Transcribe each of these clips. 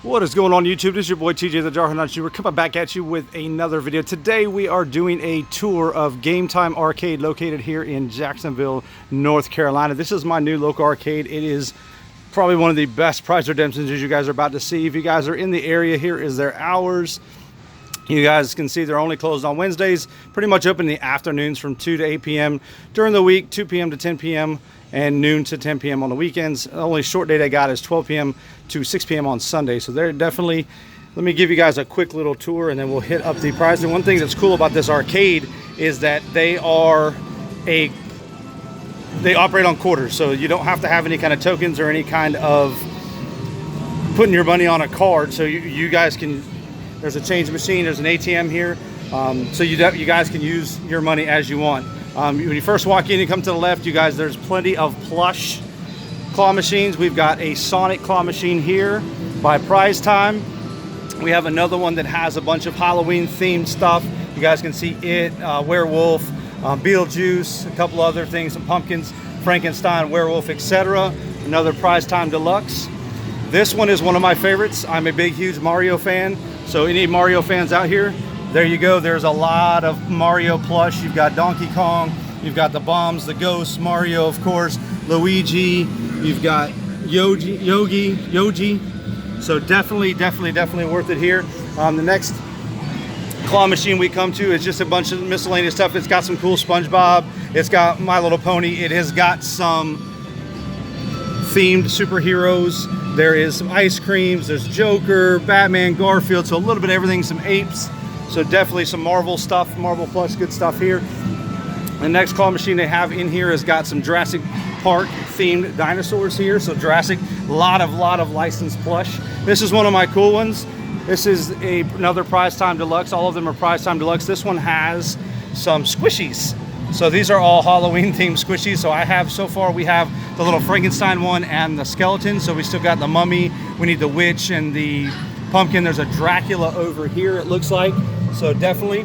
What is going on YouTube? This is your boy TJ the Jarhead Entrepreneur coming back at you with another video. Today we are doing a tour of Game Time Arcade located here in Jacksonville, North Carolina. This is my new local arcade. It is probably one of the best prize redemptions as you guys are about to see. If you guys are in the area, here is their hours. You guys can see they're only closed on Wednesdays, pretty much open in the afternoons from 2 to 8 p.m. During the week, 2 p.m. to 10 p.m. and noon to 10 p.m. on the weekends. The only short date I got is 12 p.m. to 6 p.m. on Sunday. So they're definitely, let me give you guys a quick little tour and then we'll hit up the prize. And one thing that's cool about this arcade is that they operate on quarters. So you don't have to have any kind of tokens or any kind of putting your money on a card. So you guys can, there's a change machine, there's an ATM here. So you guys can use your money as you want. When you first walk in, you come to the left, you guys, there's plenty of plush claw machines. We've got a Sonic claw machine here by Prize Time. We have another one that has a bunch of Halloween themed stuff. You guys can see it, Werewolf, Beetlejuice, a couple other things, some pumpkins, Frankenstein, Werewolf, etc. Another Prize Time Deluxe. This one is one of my favorites. I'm a big, huge Mario fan. So any Mario fans out here, there you go. There's a lot of Mario plush. You've got Donkey Kong, you've got the Bombs, the Ghosts, Mario, of course, Luigi, you've got Yogi. So definitely worth it here. The next claw machine we come to is just a bunch of miscellaneous stuff. It's got some cool SpongeBob. It's got My Little Pony. It has got some themed superheroes. There is some ice creams. There's Joker, Batman, Garfield. So a little bit of everything, some apes. So definitely some Marvel stuff, Marvel plush, good stuff here. The next claw machine they have in here has got some Jurassic Park themed dinosaurs here. So Jurassic, lot of licensed plush. This is one of my cool ones. This is another Prize Time Deluxe. All of them are Prize Time Deluxe. This one has some squishies. So these are all Halloween themed squishies. So so far we have the little Frankenstein one and the skeleton. So we still got the mummy. We need the witch and the pumpkin. There's a Dracula over here, it looks like. So definitely.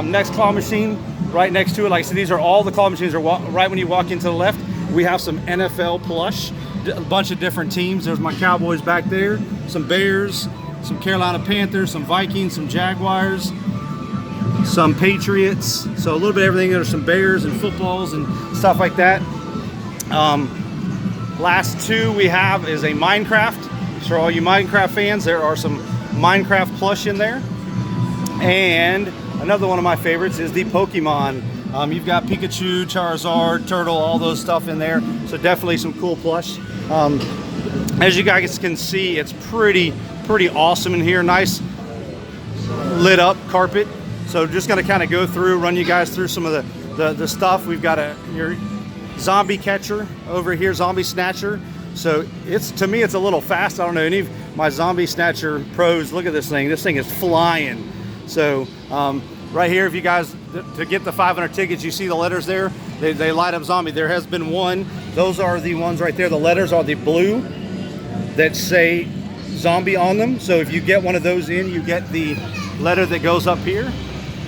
Next claw machine right next to it. Like I said, these are all the claw machines are right when you walk into the left. We have some NFL plush, a bunch of different teams. There's my Cowboys back there, some Bears, some Carolina Panthers, some Vikings, some Jaguars, some Patriots. So a little bit of everything. There's some Bears and footballs and stuff like that. Last two we have is a Minecraft. For all you Minecraft fans, there are some Minecraft plush in there. And another one of my favorites is the Pokemon. You've got Pikachu, Charizard, Turtle, all those stuff in there. So definitely some cool plush. As you guys can see, it's pretty awesome in here. Nice lit up carpet. So just gonna kind of go through, run you guys through some of the stuff. We've got your zombie catcher over here, zombie snatcher. So to me, it's a little fast. I don't know any of my zombie snatcher pros. Look at this thing. This thing is flying. So right here, if you guys, to get the 500 tickets, you see the letters there. They light up zombie. There has been one. Those are the ones right there. The letters are the blue that say zombie on them. So if you get one of those in, you get the letter that goes up here.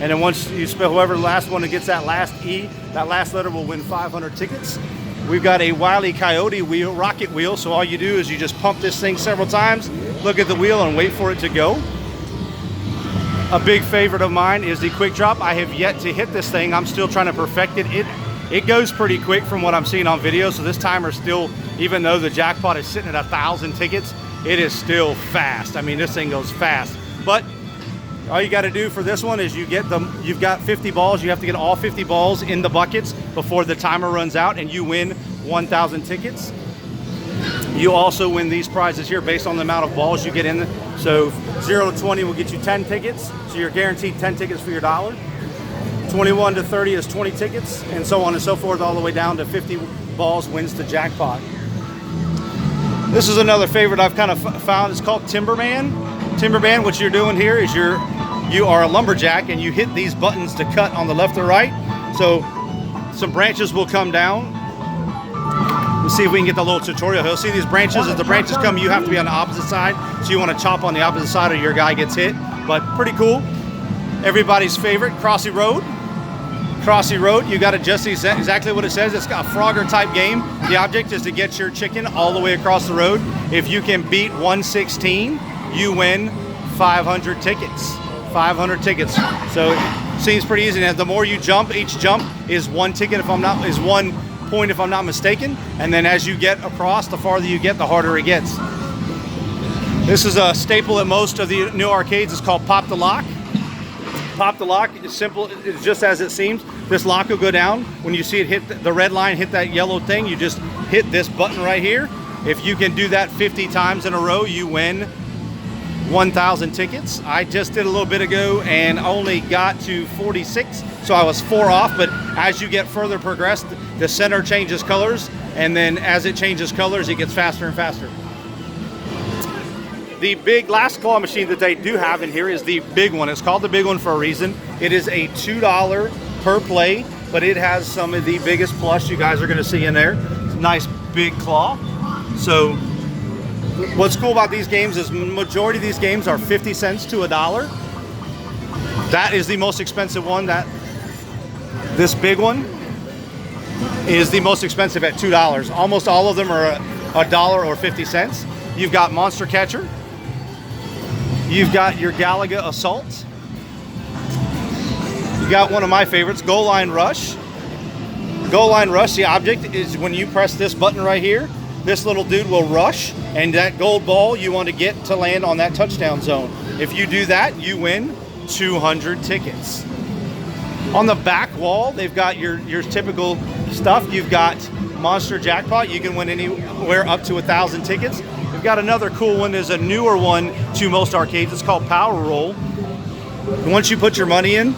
And then once you spell, whoever the last one that gets that last E, that last letter will win 500 tickets. We've got a Wile E. Coyote wheel, rocket wheel. So all you do is you just pump this thing several times, look at the wheel and wait for it to go. A big favorite of mine is the quick drop. I have yet to hit this thing. I'm still trying to perfect it. It goes pretty quick from what I'm seeing on video. So this timer still, even though the jackpot is sitting at 1,000 tickets, it is still fast. I mean, this thing goes fast. But all you got to do for this one is you've got 50 balls. You have to get all 50 balls in the buckets before the timer runs out and you win 1,000 tickets. You also win these prizes here based on the amount of balls you get in. So 0 to 20 will get you 10 tickets. So you're guaranteed 10 tickets for your $1. 21 to 30 is 20 tickets, and so on and so forth, all the way down to 50 balls wins the jackpot. This is another favorite I've kind of found. It's called Timberman. Timberman, what you're doing here is you are a lumberjack and you hit these buttons to cut on the left or right. So some branches will come down. Let's see if we can get the little tutorial. He'll see these branches. As the branches come, you have to be on the opposite side. So you want to chop on the opposite side or your guy gets hit. But pretty cool. Everybody's favorite, Crossy Road. Crossy Road, you got it just exactly what it says. It's got a Frogger type game. The object is to get your chicken all the way across the road. If you can beat 116, you win 500 tickets. 500 tickets. So it seems pretty easy. And the more you jump, each jump is 1 ticket if I'm not, is 1 point if I'm not mistaken. And then as you get across, the farther you get, the harder it gets. This is a staple at most of the new arcades. It's called Pop the Lock. Pop the Lock, it's simple, it's just as it seems. This lock will go down. When you see it hit the red line, hit that yellow thing, you just hit this button right here. If you can do that 50 times in a row, you win 1,000 tickets. I just did a little bit ago and only got to 46, so I was 4 off, but as you get further progressed, the center changes colors, and then as it changes colors, it gets faster and faster. The big last claw machine that they do have in here is the big one. It's called the big one for a reason. It is a $2 per play, but it has some of the biggest plush you guys are gonna see in there. It's a nice big claw. So what's cool about these games is majority of these games are 50 cents to $1. That is the most expensive one. This big one is the most expensive at $2. Almost all of them are $1 or 50 cents. You've got Monster Catcher. You've got your Galaga Assault. You got one of my favorites, Goal Line Rush. Goal Line Rush, the object is when you press this button right here, this little dude will rush, and that gold ball you want to get to land on that touchdown zone. If you do that, you win 200 tickets. On the back wall, they've got your typical stuff. You've got Monster Jackpot. You can win anywhere up to 1,000 tickets. We've got another cool one. There's a newer one to most arcades. It's called Power Roll. Once you put your money in,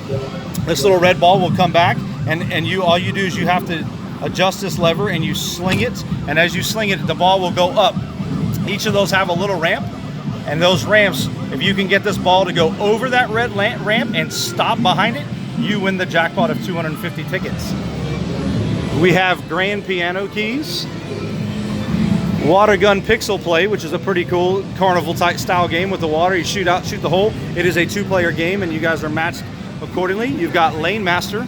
this little red ball will come back, and all you do is you have to adjust this lever and you sling it, and as you sling it, the ball will go up. Each of those have a little ramp, and those ramps, if you can get this ball to go over that red ramp and stop behind it, you win the jackpot of 250 tickets. We have grand piano keys, water gun pixel play, which is a pretty cool carnival type style game with the water. You shoot the hole. It is a 2-player game, and you guys are matched accordingly. You've got Lane Master.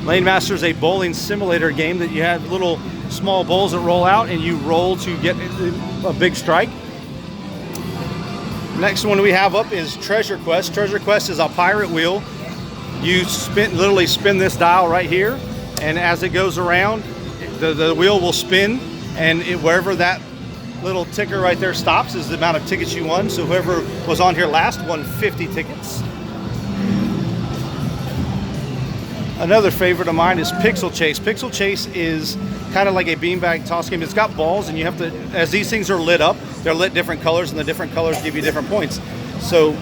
Lane Master is a bowling simulator game that you have little small bowls that roll out, and you roll to get a big strike. Next one we have up is Treasure Quest. Treasure Quest is a pirate wheel. You literally spin this dial right here, and as it goes around, the wheel will spin, and wherever that little ticker right there stops is the amount of tickets you won. So whoever was on here last won 50 tickets. Another favorite of mine is Pixel Chase. Pixel Chase is kind of like a beanbag toss game. It's got balls, and you have to, as these things are lit up, they're lit different colors, and the different colors give you different points. So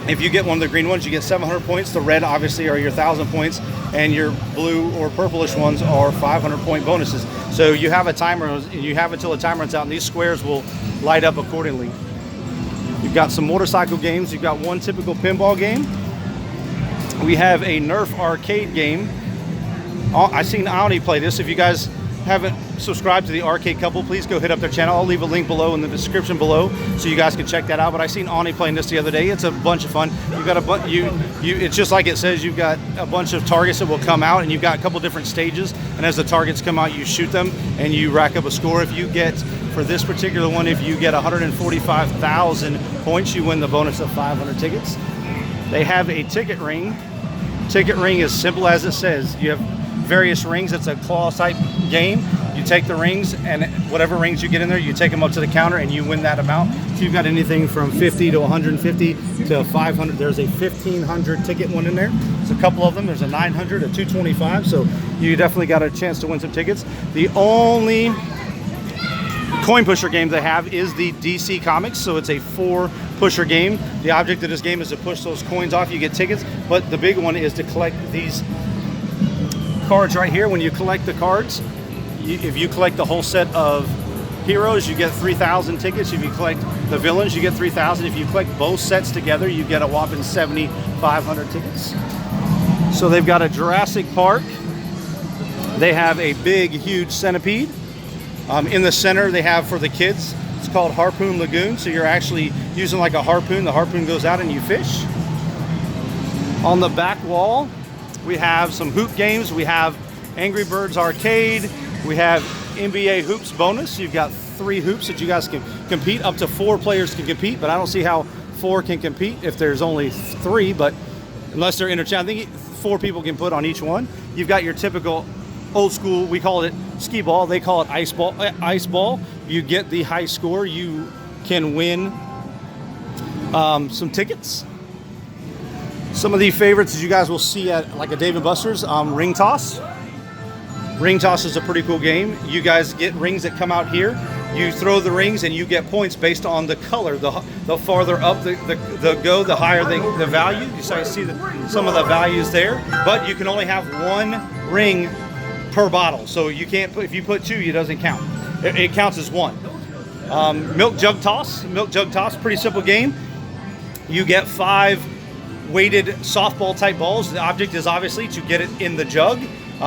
if you get one of the green ones, you get 700 points. The red, obviously, are your 1,000 points, and your blue or purplish ones are 500 point bonuses. So you have a timer, and you have it till the timer runs out, and these squares will light up accordingly. You've got some motorcycle games. You've got one typical pinball game. We have a Nerf arcade game. I've seen Aoni play this. If you guys haven't subscribed to the Arcade Couple, please go hit up their channel. I'll leave a link below in the description below so you guys can check that out. But I seen Aoni playing this the other day. It's a bunch of fun. You've got it's just like it says. You've got a bunch of targets that will come out, and you've got a couple different stages. And as the targets come out, you shoot them, and you rack up a score. If you get, for this particular one, if you get 145,000 points, you win the bonus of 500 tickets. They have a ticket ring. Ticket ring is simple as it says. You have various rings. It's a claw type game. You take the rings, and whatever rings you get in there, you take them up to the counter, and you win that amount. So you've got anything from 50 to 150 to 500. There's a 1,500 ticket one in there. There's a couple of them. There's a 900, a 225. So you definitely got a chance to win some tickets. The only coin pusher game they have is the DC Comics, so it's a 4-pusher game. The object of this game is to push those coins off. You get tickets, but the big one is to collect these cards right here. When you collect the cards, if you collect the whole set of heroes, you get 3,000 tickets. If you collect the villains, you get 3,000. If you collect both sets together, you get a whopping 7,500 tickets. So they've got a Jurassic Park. They have a big, huge centipede. In the center, they have for the kids, it's called Harpoon Lagoon. So you're actually using like a harpoon. The harpoon goes out and you fish. On the back wall, we have some hoop games. We have Angry Birds Arcade. We have NBA hoops bonus. You've got 3 hoops that you guys can compete. Up to 4 players can compete, but I don't see how 4 can compete if there's only 3, but unless they're interchangeable. I think 4 people can put on each one. You've got your typical old school, we call it skee ball, they call it ice ball. You get the high score, you can win some tickets. Some of the favorites that you guys will see at like a Dave & Buster's, ring toss. Ring toss is a pretty cool game. You guys get rings that come out here. You throw the rings and you get points based on the color. The farther up the higher the value. You start to see some of the values there. But you can only have 1 ring per bottle. So you can't put, if you put 2, it doesn't count. It counts as 1. Milk jug toss. Milk jug toss, pretty simple game. You get 5 weighted softball type balls. The object is obviously to get it in the jug.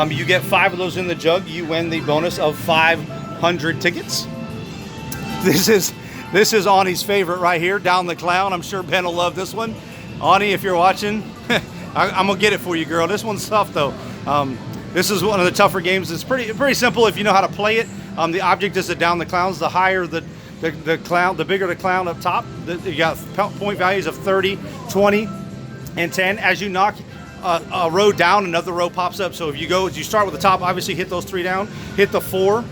You get 5 of those in the jug, you win the bonus of 500 tickets. This is Ani's favorite right here, Down the Clown. I'm sure Ben will love this one. Ani, if you're watching, I'm gonna get it for you, girl. This one's tough though. This is one of the tougher games. It's pretty simple if you know how to play it. The object is to down the clowns. The higher the clown, the bigger the clown up top. You got point values of 30, 20, and 10. As you knock a row down, another row pops up. So if you start with the top, obviously hit those 3 down, hit the 4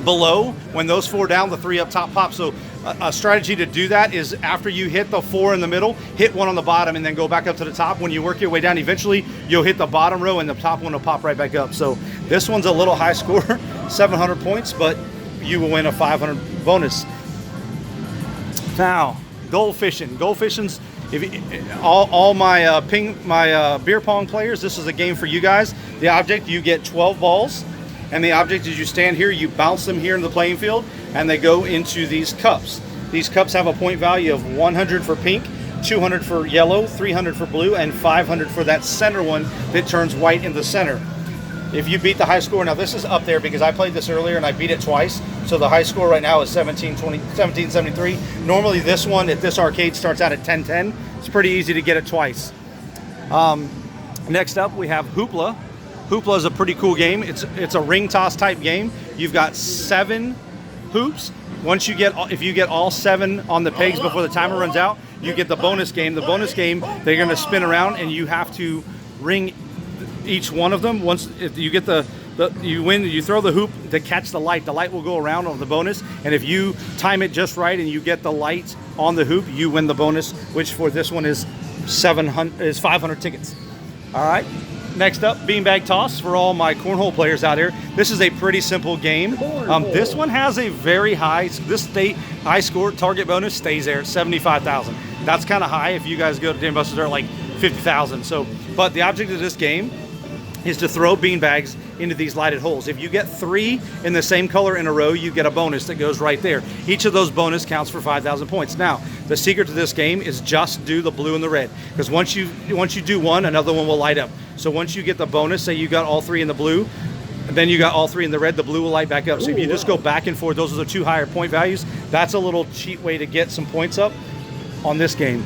below. When those 4 down, the 3 up top pop. So a strategy to do that is after you hit the 4 in the middle, hit 1 on the bottom and then go back up to the top. When you work your way down, eventually you'll hit the bottom row and the top one will pop right back up. So this one's a little high score, 700 points, but you will win a 500 bonus. Now, goal fishing. Goal fishing's, all my beer pong players, this is a game for you guys. The object, you get 12 balls, and the object is you stand here, you bounce them here in the playing field, and they go into these cups. These cups have a point value of 100 for pink, 200 for yellow, 300 for blue, and 500 for that center one that turns white in the center. If you beat the high score, now this is up there because I played this earlier and I beat it twice. So the high score right now is 1773. Normally this one at this arcade starts out at 1010. It's pretty easy to get it twice. Next up we have Hoopla. Hoopla is a pretty cool game. It's a ring toss type game. You've got 7 hoops. Once if you get all 7 on the pegs before the timer runs out, you get the bonus game. The bonus game, they're going to spin around and you have to ring each one of them. Once you get you win, you throw the hoop to catch the light. The light will go around on the bonus, and if you time it just right and you get the light on the hoop, you win the bonus, which for this one is 500 tickets. All right. Next up, beanbag toss for all my cornhole players out here. This is a pretty simple game. This one has a very high, high score. Target bonus stays there at 75,000. That's kind of high. If you guys go to Dave & Buster's, they're like 50,000. So, but the object of this game is to throw beanbags into these lighted holes. If you get 3 in the same color in a row, you get a bonus that goes right there. Each of those bonus counts for 5,000 points. Now, the secret to this game is just do the blue and the red, because once you do one, another one will light up. So once you get the bonus, say you got all 3 in the blue, and then you got all 3 in the red, the blue will light back up. So if you just go back and forth, those are the 2 higher point values. That's a little cheat way to get some points up on this game.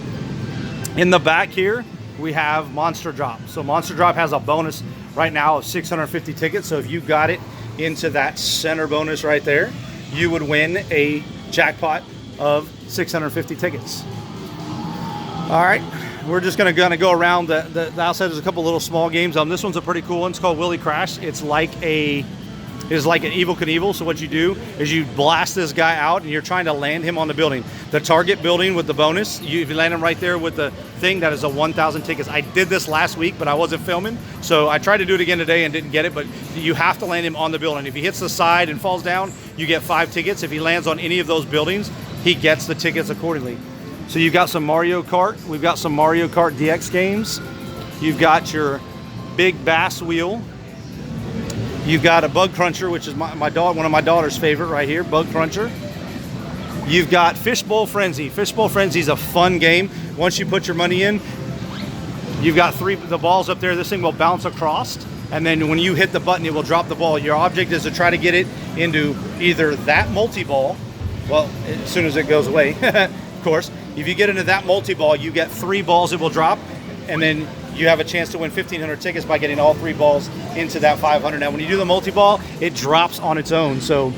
In the back here, we have Monster Drop. So Monster Drop has a bonus right now of 650 tickets. So if you got it into that center bonus right there, you would win a jackpot of 650 tickets. All right, we're just gonna go around the outside. There's a couple little small games. This one's a pretty cool one. It's called Willie Crash. It's like an Evel Knievel. So what you do is you blast this guy out and you're trying to land him on the building. The target building with the bonus, if you land him right there with the thing, that is a 1,000 tickets. I did this last week, but I wasn't filming. So I tried to do it again today and didn't get it, but you have to land him on the building. If he hits the side and falls down, you get 5 tickets. If he lands on any of those buildings, he gets the tickets accordingly. So you've got some Mario Kart. We've got some Mario Kart DX games. You've got your big bass wheel. You've got a Bug Cruncher, which is one of my daughter's favorite right here, Bug Cruncher. You've got Fishbowl Frenzy. Fishbowl Frenzy is a fun game. Once you put your money in, you've got the balls up there. This thing will bounce across, and then when you hit the button, it will drop the ball. Your object is to try to get it into either that multi-ball, well, as soon as it goes away, of course. If you get into that multi-ball, you get 3 balls it will drop, and then you have a chance to win 1,500 tickets by getting all 3 balls into that 500. Now, when you do the multi-ball, it drops on its own, so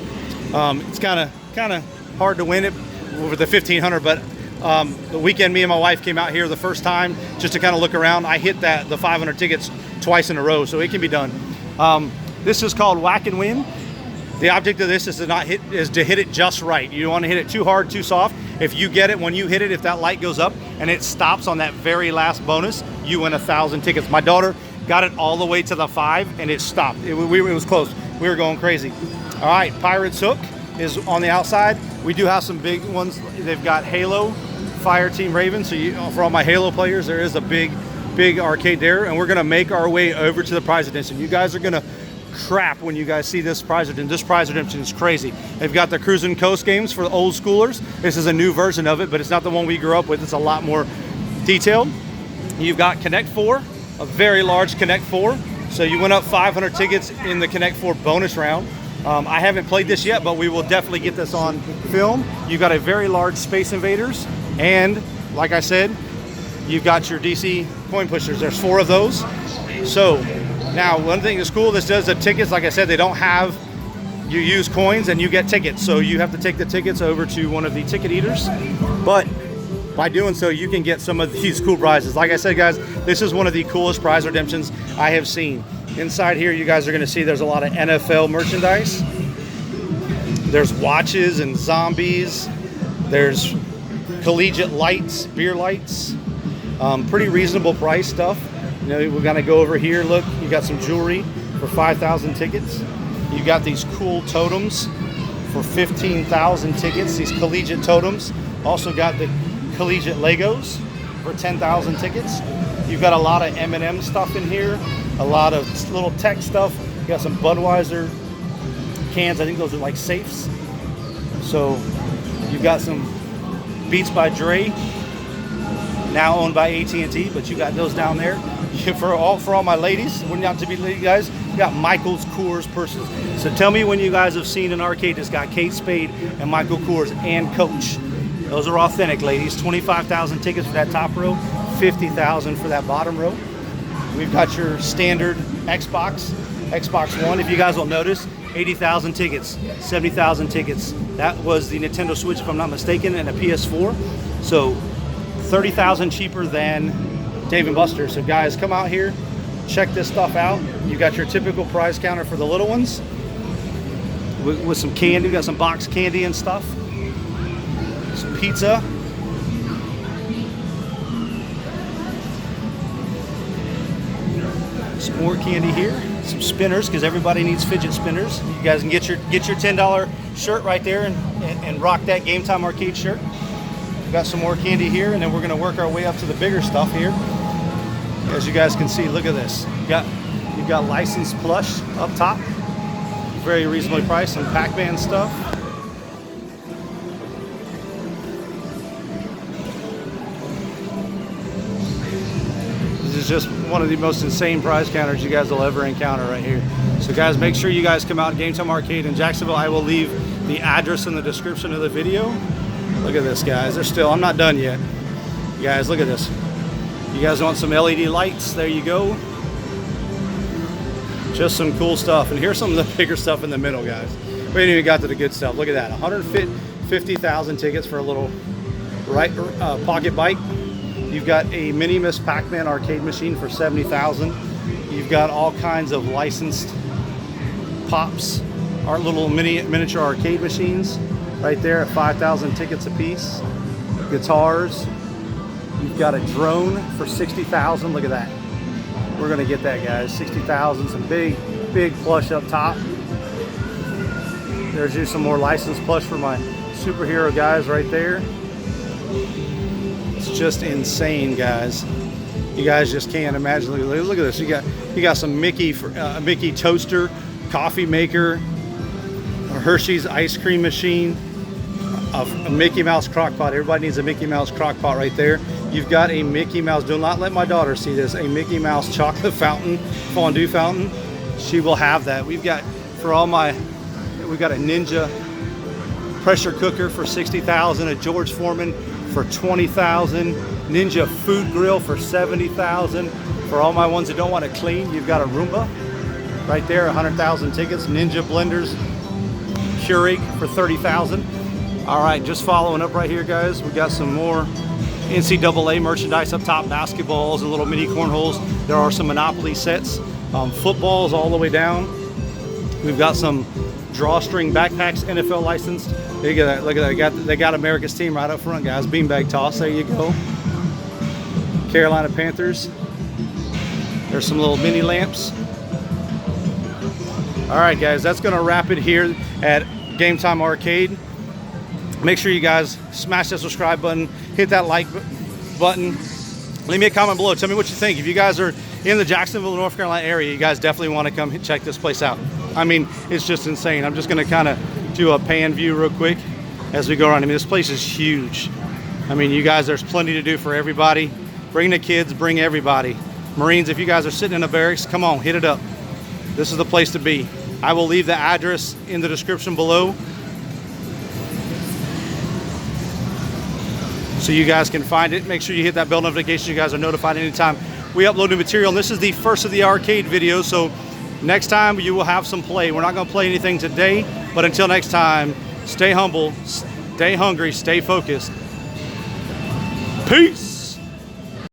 it's kind of hard to win it over the 1,500. But the weekend, me and my wife came out here the first time just to kind of look around. I hit the 500 tickets twice in a row, so it can be done. This is called Whack and Win. The object of this is to hit it just right. You don't want to hit it too hard, too soft. If you get it, when you hit it, if that light goes up and it stops on that very last bonus, you win 1,000 tickets. My daughter got it all the way to the 5 and it stopped. It was close. We were going crazy. All right, Pirate's Hook is on the outside. We do have some big ones. They've got Halo, Fire Team Raven. So for all my Halo players, there is a big arcade there, and we're gonna make our way over to the prize redemption. You guys are gonna crap when you guys see this prize redemption. This prize redemption is crazy. They've got the Cruisin' Coast games for the old schoolers. This is a new version of it, but it's not the one we grew up with. It's a lot more detailed. You've got Connect 4, a very large Connect 4. So you went up 500 tickets in the Connect 4 bonus round. I haven't played this yet, but we will definitely get this on film. You've got a very large Space Invaders, and like I said, you've got your DC coin pushers. There's 4 of those. So now, one thing that's cool, this does the tickets, like I said, they don't have, you use coins and you get tickets. So you have to take the tickets over to one of the ticket eaters. But by doing so, you can get some of these cool prizes. Like I said, guys, this is one of the coolest prize redemptions I have seen. Inside here, you guys are gonna see there's a lot of NFL merchandise. There's watches and zombies. There's collegiate lights, beer lights. Pretty reasonable price stuff. You know, we're gonna go over here. Look, you got some jewelry for 5,000 tickets. You got these cool totems for 15,000 tickets. These collegiate totems. Also got the collegiate Legos for 10,000 tickets. You've got a lot of M&M stuff in here. A lot of little tech stuff. You got some Budweiser cans. I think those are like safes. So you've got some Beats by Dre, now owned by AT&T, but you got those down there. For all my ladies, wouldn't have to be lady guys, you got Michael's Kors purses. So tell me when you guys have seen an arcade that's got Kate Spade and Michael Kors and Coach. Those are authentic, ladies. 25,000 tickets for that top row, 50,000 for that bottom row. We've got your standard Xbox One. If you guys will notice, 80,000 tickets, 70,000 tickets. That was the Nintendo Switch, if I'm not mistaken, and a PS4. So 30,000 cheaper than Dave & Buster's. So guys, come out here, check this stuff out. You got your typical prize counter for the little ones with some candy. We got some boxed candy and stuff. Some pizza. Some more candy here. Some spinners, because everybody needs fidget spinners. You guys can get your $10 shirt right there and rock that Game Time Arcade shirt. We've got some more candy here, and then we're going to work our way up to the bigger stuff here. As you guys can see, look at this. You've got licensed plush up top. Very reasonably priced. Some Pac-Man stuff. This is just one of the most insane prize counters you guys will ever encounter right here. So guys, make sure you guys come out to Game Time Arcade in Jacksonville. I will leave the address in the description of the video. Look at this, guys. I'm not done yet. You guys, look at this. You guys want some LED lights? There you go. Just some cool stuff. And here's some of the bigger stuff in the middle, guys. We ain't even got to the good stuff. Look at that. 150,000 tickets for a little pocket bike. You've got a mini Miss Pac-Man arcade machine for 70,000. You've got all kinds of licensed pops, our little miniature arcade machines right there at 5,000 tickets a piece. Guitars. You've got a drone for 60,000. Look at that. We're gonna get that, guys. 60,000. Some big plush up top. There's just some more licensed plush for my superhero guys right there. It's just insane, guys. You guys just can't imagine. Look at this. You got some Mickey Mickey toaster, coffee maker, a Hershey's ice cream machine, a Mickey Mouse crock pot. Everybody needs a Mickey Mouse crock pot right there. You've got a Mickey Mouse. Do not let my daughter see this. A Mickey Mouse chocolate fountain, fondue fountain. She will have that. We've got we've got a Ninja pressure cooker for 60,000. A George Foreman for 20,000. Ninja food grill for 70,000. For all my ones that don't want to clean, you've got a Roomba right there, 100,000 tickets. Ninja blenders, Keurig for 30,000. All right, just following up right here, guys. We got some more NCAA merchandise up top, basketballs and little mini cornholes. There are some Monopoly sets, footballs all the way down. We've got some drawstring backpacks, NFL licensed. Look at that, look at that. They got America's team right up front, guys. Beanbag toss, there you go. Carolina Panthers. There's some little mini lamps. All right, guys, that's gonna wrap it here at Game Time Arcade. Make sure you guys smash that subscribe button, hit that like button. Leave me a comment below. Tell me what you think. If you guys are in the Jacksonville, North Carolina area, you guys definitely want to come check this place out. I mean, it's just insane. I'm just going to kind of do a pan view real quick as we go around. I mean, this place is huge. I mean, you guys, there's plenty to do for everybody. Bring the kids, bring everybody. Marines, if you guys are sitting in a barracks, come on, hit it up. This is the place to be. I will leave the address in the description below, so you guys can find it. Make sure you hit that bell notification. You guys are notified anytime we upload new material. And this is the first of the arcade videos, so next time you will have some play. We're not going to play anything today, but until next time, stay humble, stay hungry, stay focused. Peace.